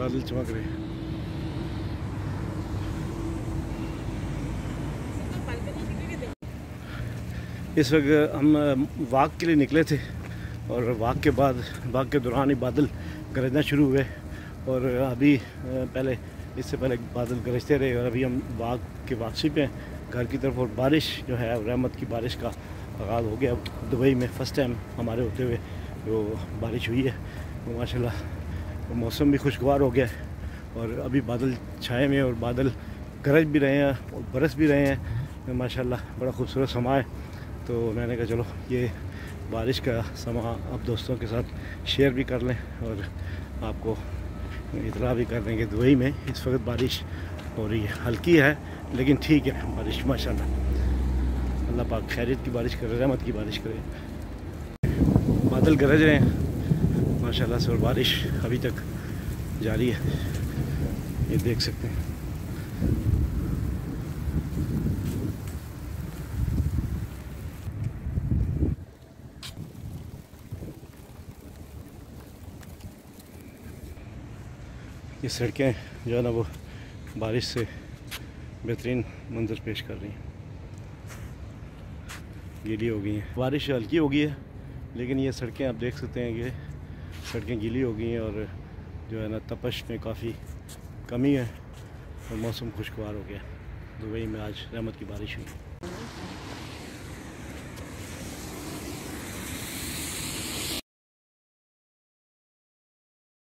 बादल चमक रहे हैं। इस वक्त हम वॉक के लिए निकले थे और वॉक के दौरान ही बादल गरजना शुरू हुए और अभी इससे पहले बादल गरजते रहे और अभी हम वॉक के वापसी पे हैं घर की तरफ। और बारिश जो है रहमत की बारिश का आगाज़ हो गया। दुबई में फ़र्स्ट टाइम हमारे होते हुए वो बारिश हुई है, तो माशाल्लाह मौसम भी खुशगवार हो गया है और अभी बादल छाए हुए हैं और बादल गरज भी रहे हैं और बरस भी रहे हैं। माशाल्लाह बड़ा खूबसूरत समा है। तो मैंने कहा चलो ये बारिश का समा अब दोस्तों के साथ शेयर भी कर लें और आपको इतला भी कर दें कि दुबई में इस वक्त बारिश हो रही है। हल्की है लेकिन ठीक है बारिश माशाल्लाह। अल्लाह पाक खैरियत की बारिश करे, रहमत की बारिश करे। बादल गरज रहे हैं माशाल्लाह से और बारिश अभी तक जारी है, ये देख सकते हैं। ये सड़कें जो है ना वो बारिश से बेहतरीन मंजर पेश कर रही हैं। गीली हो गई हैं, बारिश हल्की हो गई है लेकिन ये सड़कें आप देख सकते हैं कि सड़कें गीली हो गई हैं और जो है ना तपश में काफ़ी कमी है और मौसम खुशगवार हो गया। दुबई में आज रहमत की बारिश हुई।